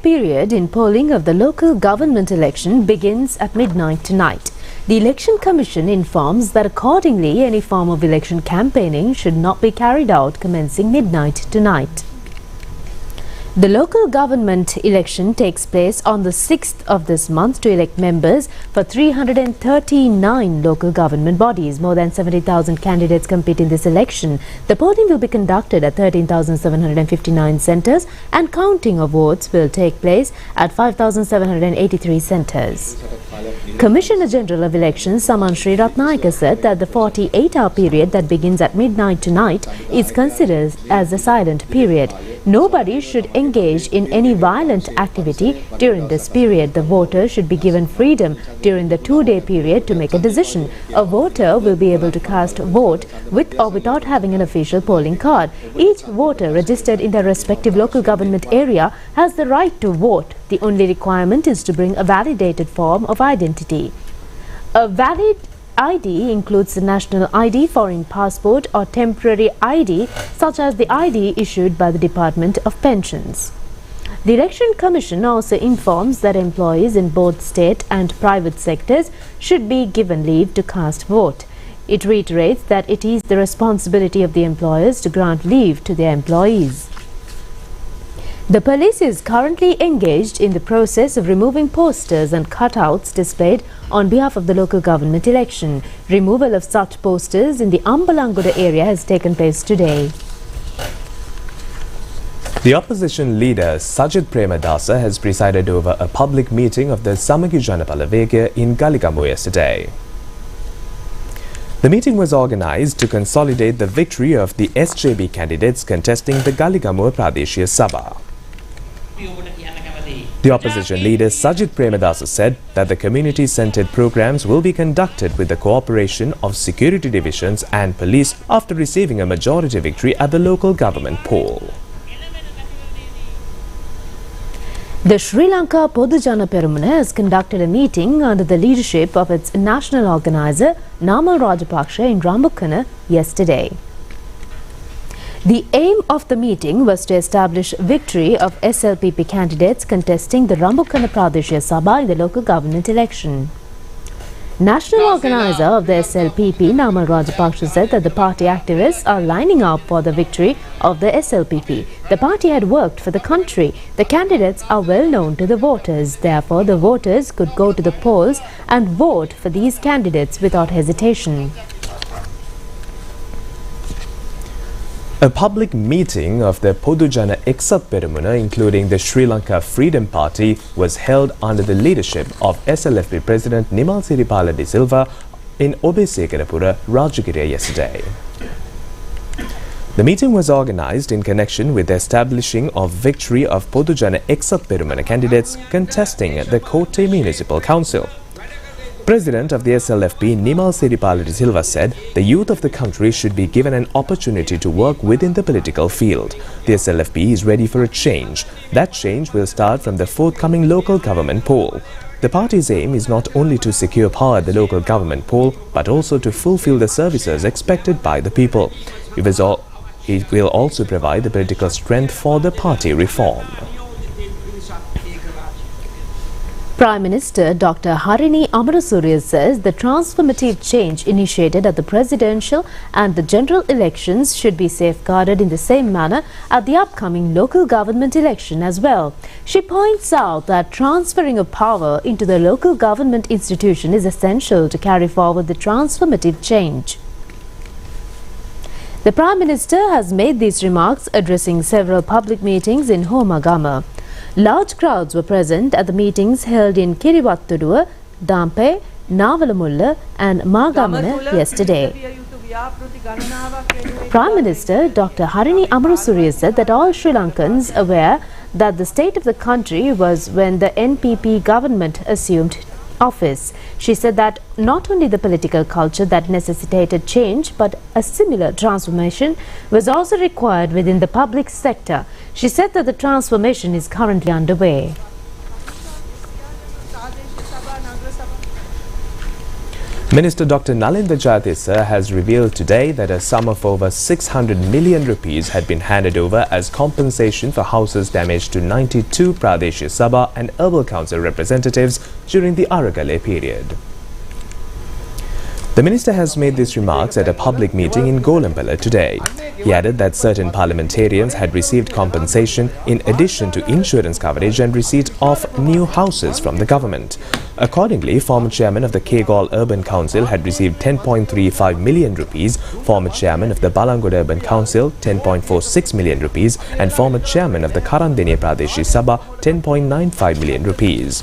Period in polling of the local government election begins at midnight tonight. The Election Commission informs that accordingly any form of election campaigning should not be carried out commencing midnight tonight. The local government election takes place on the 6th of this month to elect members for 339 local government bodies. More than 70,000 candidates compete in this election. The polling will be conducted at 13,759 centres and counting of votes will take place at 5,783 centres. Commissioner General of Elections Saman Sri Ratnayaka said that the 48-hour period that begins at midnight tonight is considered as a silent period. Nobody should engage in any violent activity during this period. The voter should be given freedom during the 2-day period to make a decision. A voter will be able to cast vote with or without having an official polling card. Each voter registered in their respective local government area has the right to vote. The only requirement is to bring a validated form of identity. A valid ID includes the national ID, foreign passport or temporary ID such as the ID issued by the Department of Pensions. The Election Commission also informs that employees in both state and private sectors should be given leave to cast vote. It reiterates that it is the responsibility of the employers to grant leave to their employees. The police is currently engaged in the process of removing posters and cutouts displayed on behalf of the local government election. Removal of such posters in the Ambalangoda area has taken place today. The opposition leader Sajid Premadasa has presided over a public meeting of the Samagi Janapala Vega in Galigamu yesterday. The meeting was organized to consolidate the victory of the SJB candidates contesting the Galigamu Pradeshia Sabha. The opposition leader Sajid Premadasa said that the community-centered programs will be conducted with the cooperation of security divisions and police after receiving a majority victory at the local government poll. The Sri Lanka Podujana Peramuna has conducted a meeting under the leadership of its national organizer Namal Rajapaksa in Rambukana yesterday. The aim of the meeting was to establish victory of SLPP candidates contesting the Rambukana Pradeshia Sabha in the local government election. National organizer of the SLPP, Namal Rajapaksa, said that the party activists are lining up for the victory of the SLPP. The party had worked for the country. The candidates are well known to the voters. Therefore, the voters could go to the polls and vote for these candidates without hesitation. A public meeting of the Podujana Eksat Peramuna, including the Sri Lanka Freedom Party, was held under the leadership of SLFP President Nimal Siripala de Silva in Obesekarapura, Rajagiriya yesterday. The meeting was organized in connection with the establishing of victory of Podujana Eksat Peramuna candidates contesting the Kotte Municipal Council. President of the SLFP, Nimal Siripala de Silva, said the youth of the country should be given an opportunity to work within the political field. The SLFP is ready for a change. That change will start from the forthcoming local government poll. The party's aim is not only to secure power at the local government poll, but also to fulfill the services expected by the people. It will also provide the political strength for the party reform. Prime Minister Dr. Harini Amarasuriya says the transformative change initiated at the presidential and the general elections should be safeguarded in the same manner at the upcoming local government election as well. She points out that transferring of power into the local government institution is essential to carry forward the transformative change. The Prime Minister has made these remarks addressing several public meetings in Homagama. Large crowds were present at the meetings held in Kirivattuduwa, Dampe, Nawalamulla and Magamana yesterday. Prime Minister Dr. Harini Amarasuriya said that all Sri Lankans are aware that the state of the country was when the NPP government assumed office. She said that not only the political culture that necessitated change, but a similar transformation was also required within the public sector. She said that the transformation is currently underway. Minister Dr. Nalinda Jayatissa has revealed today that a sum of over 600 million rupees had been handed over as compensation for houses damaged to 92 Pradesh Sabha and Herbal Council representatives during the Aragale period. The minister has made these remarks at a public meeting in Golambala today. He added that certain parliamentarians had received compensation in addition to insurance coverage and receipt of new houses from the government. Accordingly, former chairman of the Kegalle Urban Council had received 10.35 million rupees, former chairman of the Balangoda Urban Council 10.46 million rupees and former chairman of the Karandeniya Pradeshi Sabha 10.95 million rupees.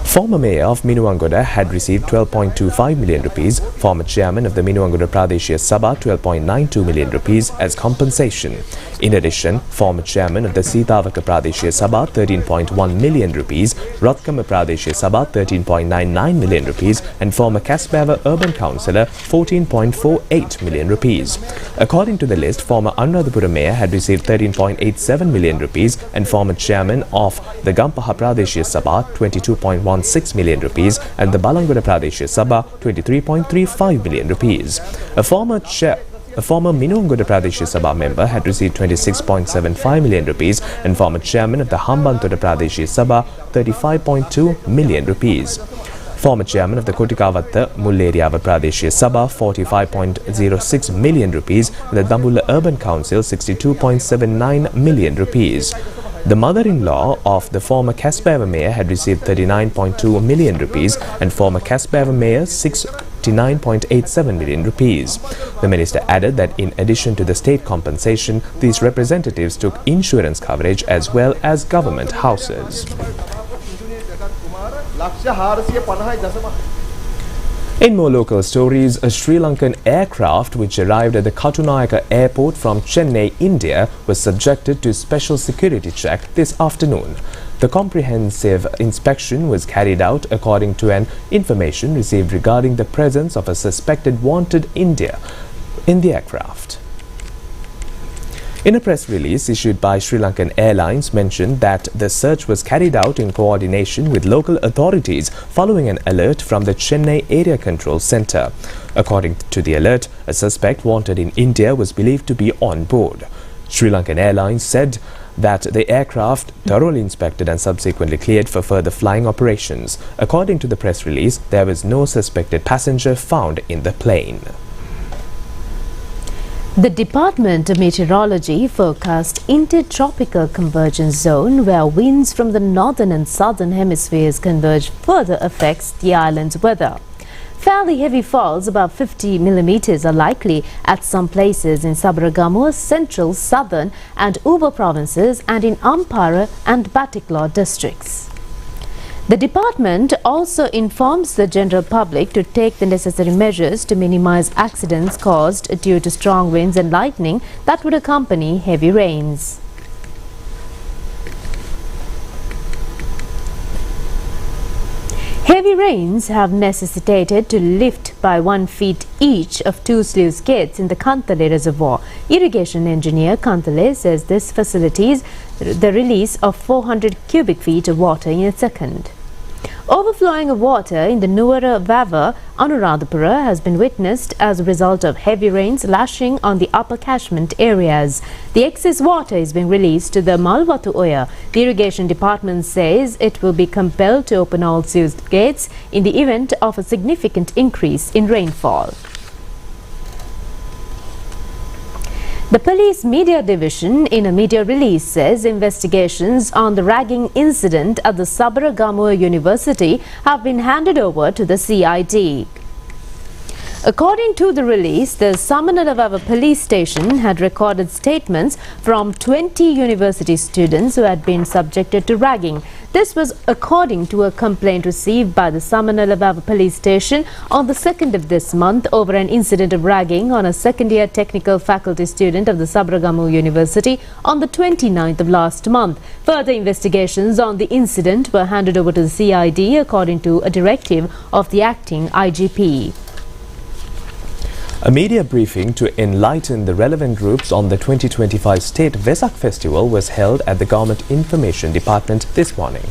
Former mayor of Minuwangoda had received 12.25 million rupees, former chairman of the Minuwangoda Pradeshia Sabha 12.92 million rupees as compensation. In addition, former chairman of the Sitavaka Pradeshia Sabha 13.1 million rupees, Ratkama Pradeshia Sabha 13.99 million rupees and former Kasbava Urban Councillor 14.48 million rupees. According to the list, former Anuradhapura mayor had received 13.87 million rupees and former chairman of the Gampaha Pradeshia Sabha 22.16 million rupees and the Balangoda Pradeshia Sabha 23.35 million rupees. A former Minuwangoda Pradeshia Sabha member had received 26.75 million rupees and former chairman of the Hambantota Pradeshia Sabha 35.2 million rupees. Former chairman of the Kotikavatta Mulleriava Pradeshia Sabha 45.06 million rupees and the Dambulla Urban Council 62.79 million rupees. The mother-in-law of the former Kasbava mayor had received 39.2 million rupees and former Kasbava mayor 69.87 million rupees. The minister added that in addition to the state compensation, these representatives took insurance coverage as well as government houses. In more local stories, a Sri Lankan aircraft which arrived at the Katunayaka airport from Chennai, India was subjected to special security check this afternoon. The comprehensive inspection was carried out according to an information received regarding the presence of a suspected wanted India in the aircraft. In a press release issued by Sri Lankan Airlines mentioned that the search was carried out in coordination with local authorities following an alert from the Chennai Area Control Centre. According to the alert, a suspect wanted in India was believed to be on board. Sri Lankan Airlines said that the aircraft thoroughly inspected and subsequently cleared for further flying operations. According to the press release, there was no suspected passenger found in the plane. The Department of Meteorology forecast intertropical convergence zone where winds from the northern and southern hemispheres converge further affects the island's weather. Fairly heavy falls, about 50 millimeters, are likely at some places in Sabaragamuwa, central, southern and Uba provinces and in Ampara and Batticlaw districts. The department also informs the general public to take the necessary measures to minimize accidents caused due to strong winds and lightning that would accompany heavy rains. Heavy rains have necessitated to lift by 1 feet each of 2 sluice gates in the Kantale reservoir. Irrigation engineer Kantale says this facilitates the release of 400 cubic feet of water in a second. Overflowing of water in the Nuwara Vava, Anuradhapura has been witnessed as a result of heavy rains lashing on the upper catchment areas. The excess water is being released to the Malwatu Oya. The irrigation department says it will be compelled to open all sluice gates in the event of a significant increase in rainfall. The Police Media Division in a media release says investigations on the ragging incident at the Sabaragamuwa University have been handed over to the CID. According to the release, the Samanalavawa police station had recorded statements from 20 university students who had been subjected to ragging. This was according to a complaint received by the Samanalavawa police station on the 2nd of this month over an incident of ragging on a second-year technical faculty student of the Sabaragamuwa University on the 29th of last month. Further investigations on the incident were handed over to the CID according to a directive of the acting IGP. A media briefing to enlighten the relevant groups on the 2025 State Vesak Festival was held at the Government Information Department this morning.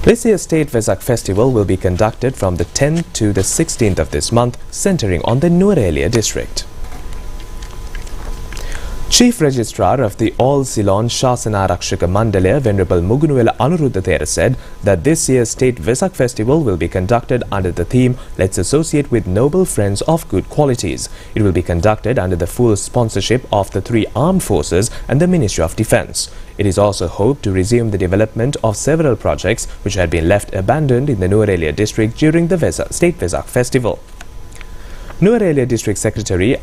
This year's State Vesak Festival will be conducted from the 10th to the 16th of this month, centering on the Nuwara district. Chief Registrar of the All Ceylon Shasanarakshaka Mandalaya, Venerable Mugunuwela Anuruddha Thera, said that this year's State Vesak Festival will be conducted under the theme Let's Associate with Noble Friends of Good Qualities. It will be conducted under the full sponsorship of the 3 armed forces and the Ministry of Defence. It is also hoped to resume the development of several projects which had been left abandoned in the Nuwara district during the State Vesak Festival. Nuwara District Secretary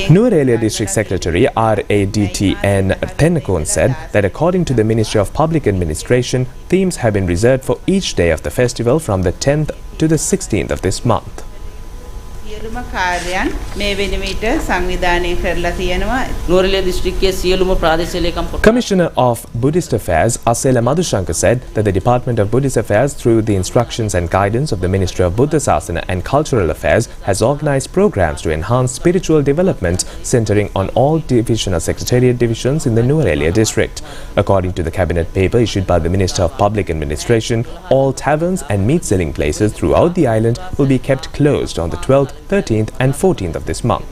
Nuwara District Secretary RADTN Thenakon said that according to the Ministry of Public Administration, themes have been reserved for each day of the festival from the 10th to the 16th of this month. Commissioner of Buddhist Affairs Asela Madhushankar said that the Department of Buddhist Affairs, through the instructions and guidance of the Ministry of Buddha Sasana and Cultural Affairs, has organized programs to enhance spiritual development centering on all divisional secretariat divisions in the Nuwara district. According to the cabinet paper issued by the Minister of Public Administration, all taverns and meat selling places throughout the island will be kept closed on the 12th, 13th and 14th of this month.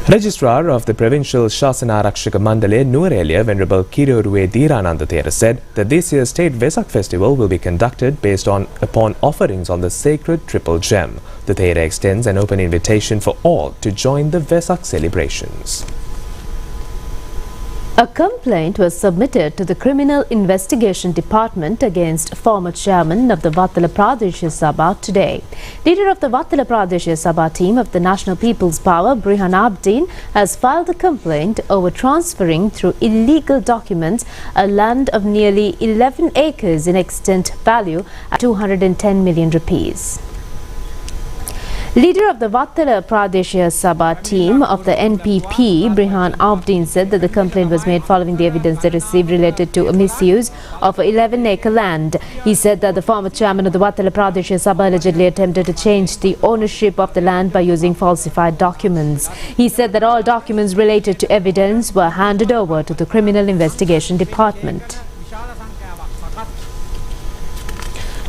Registrar of the Provincial Shasanarakshaka Mandalaya, Nuwara, Venerable Kiroruwe Dhirananda Thera, said that this year's State Vesak Festival will be conducted based upon offerings on the sacred Triple Gem. The Thera extends an open invitation for all to join the Vesak celebrations. A complaint was submitted to the Criminal Investigation Department against former chairman of the Vattala Pradeshya Sabha today. Leader of the Vattala Pradeshya Sabha team of the National People's Power, Brihan Abdeen, has filed a complaint over transferring through illegal documents a land of nearly 11 acres in extent value at 210 million rupees. Leader of the Vattala Pradeshya Sabha team of the NPP, Brihan Abdeen, said that the complaint was made following the evidence they received related to a misuse of 11-acre land. He said that the former chairman of the Vattala Pradeshya Sabha allegedly attempted to change the ownership of the land by using falsified documents. He said that all documents related to evidence were handed over to the Criminal Investigation Department.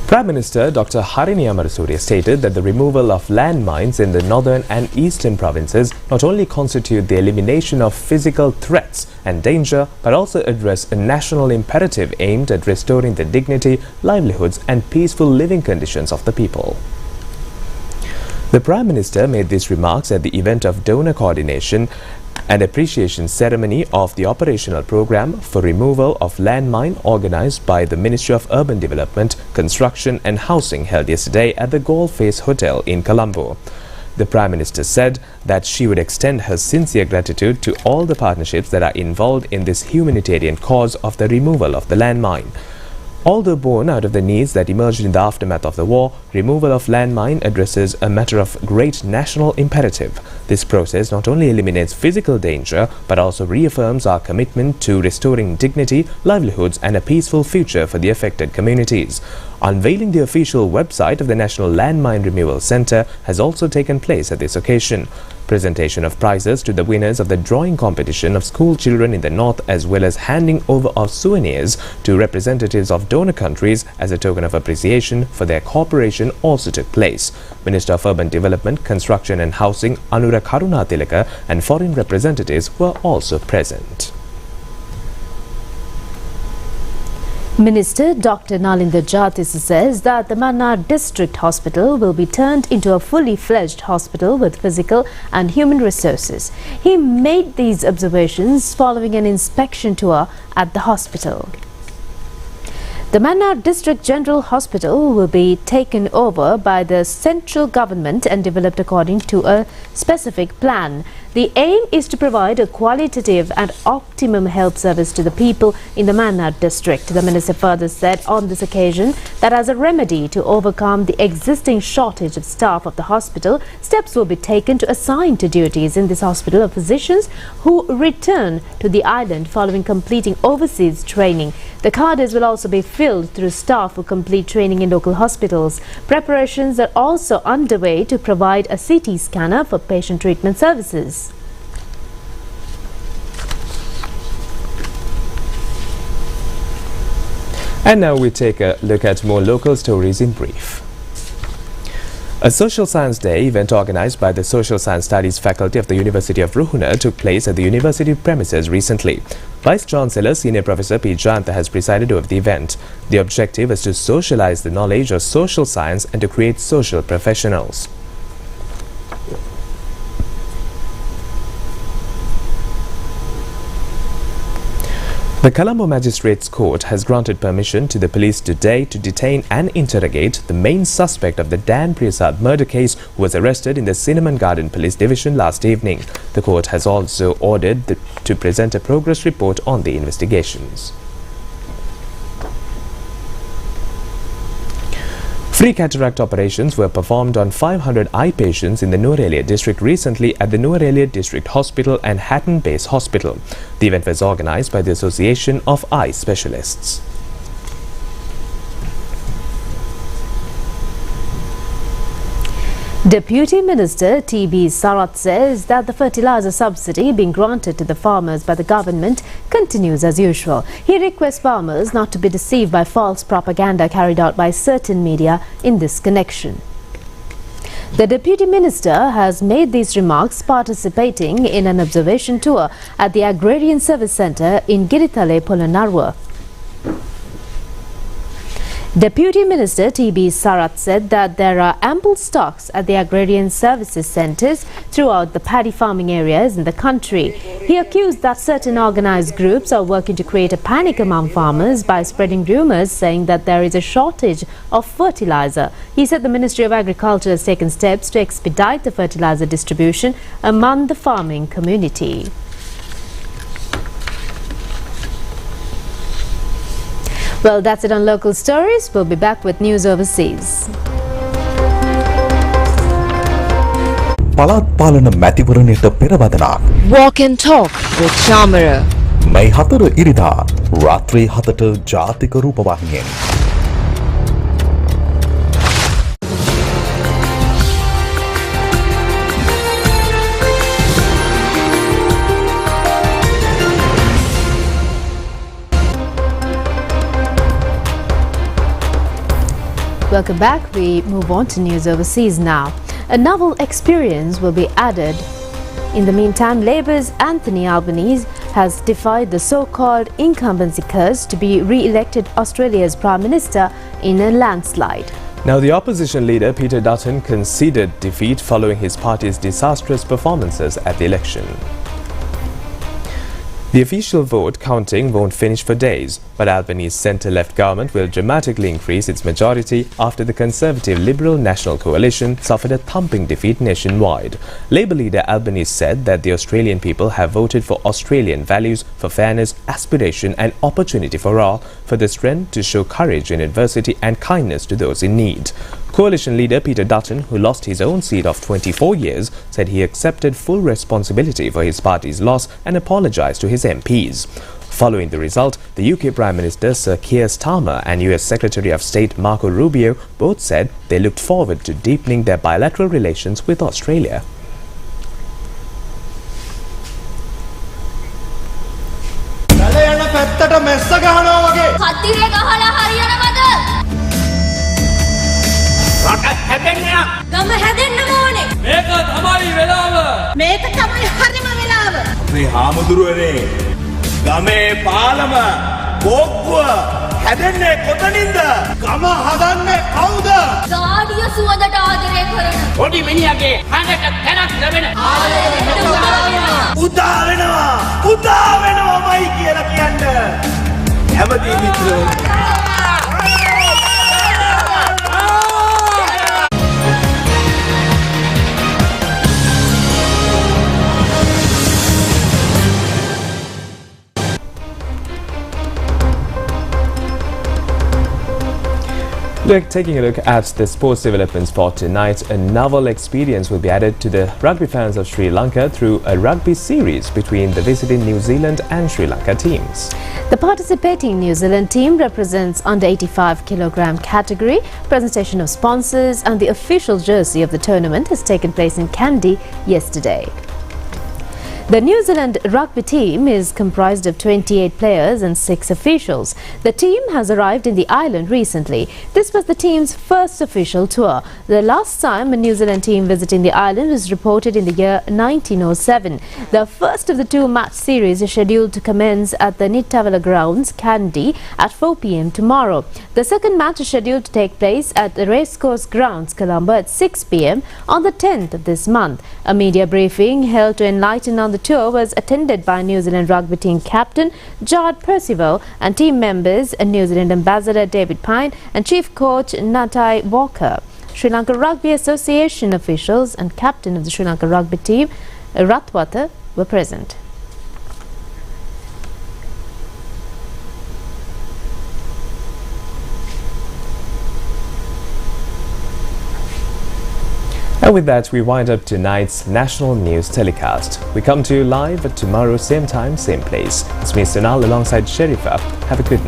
Prime Minister Dr. Harini Amarasuriya stated that the removal of landmines in the northern and eastern provinces not only constitute the elimination of physical threats and danger, but also address a national imperative aimed at restoring the dignity, livelihoods and peaceful living conditions of the people. The Prime Minister made these remarks at the event of donor coordination and appreciation ceremony of the operational program for removal of landmine organized by the Ministry of Urban Development, Construction and Housing held yesterday at the Gold Face Hotel in Colombo. The Prime Minister said that she would extend her sincere gratitude to all the partnerships that are involved in this humanitarian cause of the removal of the landmine. Although born out of the needs that emerged in the aftermath of the war, removal of landmine addresses a matter of great national imperative. This process not only eliminates physical danger, but also reaffirms our commitment to restoring dignity, livelihoods and a peaceful future for the affected communities. Unveiling the official website of the National Landmine Removal Centre has also taken place at this occasion. Presentation of prizes to the winners of the drawing competition of school children in the north, as well as handing over of souvenirs to representatives of donor countries as a token of appreciation for their cooperation also took place. Minister of Urban Development, Construction and Housing Anura Karunatilaka and foreign representatives were also present. Minister Dr. Nalinda Jatisa says that the Mannar District Hospital will be turned into a fully fledged hospital with physical and human resources. He made these observations following an inspection tour at the hospital. The Mannar District General Hospital will be taken over by the central government and developed according to a specific plan. The aim is to provide a qualitative and optimum health service to the people in the Mannar district. The minister further said on this occasion that as a remedy to overcome the existing shortage of staff of the hospital, steps will be taken to assign to duties in this hospital of physicians who return to the island following completing overseas training. The cadres will also be filled through staff who complete training in local hospitals. Preparations are also underway to provide a CT scanner for patient treatment services. And now we take a look at more local stories in brief. A Social Science Day event organized by the Social Science Studies faculty of the University of Ruhuna took place at the university premises recently. Vice Chancellor Senior Professor P. Jayantha has presided over the event. The objective is to socialize the knowledge of social science and to create social professionals. The Colombo Magistrates Court has granted permission to the police today to detain and interrogate the main suspect of the Dan Prasad murder case who was arrested in the Cinnamon Garden Police Division last evening. The court has also ordered to present a progress report on the investigations. Free cataract operations were performed on 500 eye patients in the Nuwara district recently at the Nuwara District Hospital and Hatton Base Hospital. The event was organized by the Association of Eye Specialists. Deputy Minister T.B. Sarath says that the fertilizer subsidy being granted to the farmers by the government continues as usual. He requests farmers not to be deceived by false propaganda carried out by certain media in this connection. The Deputy Minister has made these remarks participating in an observation tour at the Agrarian Service Centre in Girithale, Polonnaruwa. Deputy Minister T.B. Sarath said that there are ample stocks at the agrarian services centres throughout the paddy farming areas in the country. He accused that certain organised groups are working to create a panic among farmers by spreading rumours saying that there is a shortage of fertiliser. He said the Ministry of Agriculture has taken steps to expedite the fertiliser distribution among the farming community. Well, that's it on local stories. We'll be back with news overseas. පළාත් පාලන මැතිවරණයට පෙරවදනක් Walk and talk with Chamara. මේ 4 ඉරිදා රාත්‍රී 7ට ජාතික රූපවාහිනියෙන්. Welcome back. We move on to news overseas now. A novel experience will be added. In the meantime, Labour's Anthony Albanese has defied the so-called incumbency curse to be re-elected Australia's Prime Minister in a landslide. Now, the opposition leader Peter Dutton conceded defeat following his party's disastrous performances at the election. The official vote counting won't finish for days, but Albanese's centre-left government will dramatically increase its majority after the Conservative Liberal National Coalition suffered a thumping defeat nationwide. Labour leader Albanese said that the Australian people have voted for Australian values, for fairness, aspiration and opportunity for all, for the strength to show courage in adversity and kindness to those in need. Coalition leader Peter Dutton, who lost his own seat of 24 years, said he accepted full responsibility for his party's loss and apologised to his MPs. Following the result, the UK Prime Minister Sir Keir Starmer and US Secretary of State Marco Rubio both said they looked forward to deepening their bilateral relations with Australia. ගම හැදෙන්නම ඕනේ. මේක තමයි වෙලාව. මේක තමයි හරිම වෙලාව. අපේ හාමුදුරුවනේ ගමේ පාලම කෝක්කුව හැදෙන්නේ කොතනින්ද? ගම හදන්නේ කවුද? ගාඩිය සුවඳට ආදරය කරන. පොඩි මිනිහගේ හඬට තැනක් ලැබෙන. උදා වෙනවාමයි කියලා කියන්න. හැමදේම මිත්‍රයෝ. Taking a look at the sports developments for tonight, a novel experience will be added to the rugby fans of Sri Lanka through a rugby series between the visiting New Zealand and Sri Lanka teams. The participating New Zealand team represents under 85 kilogram category. Presentation of sponsors and the official jersey of the tournament has taken place in Kandy yesterday. The New Zealand rugby team is comprised of 28 players and 6 officials. The team has arrived in the island recently. This was the team's first official tour. The last time a New Zealand team visiting the island was reported in the year 1907. The first of the 2 match series is scheduled to commence at the Nittawala grounds, Kandy, at 4 p.m. tomorrow. The second match is scheduled to take place at the Racecourse grounds, Colombo, at 6 p.m. on the 10th of this month. A media briefing held to enlighten on the tour was attended by New Zealand rugby team captain George Percival and team members New Zealand ambassador David Pine and chief coach Natai Walker. Sri Lanka Rugby Association officials and captain of the Sri Lanka rugby team Ratwata were present. And with that, we wind up tonight's national news telecast. We come to you live at tomorrow, same time, same place. It's me, Sonal, alongside Sherifa. Have a good night.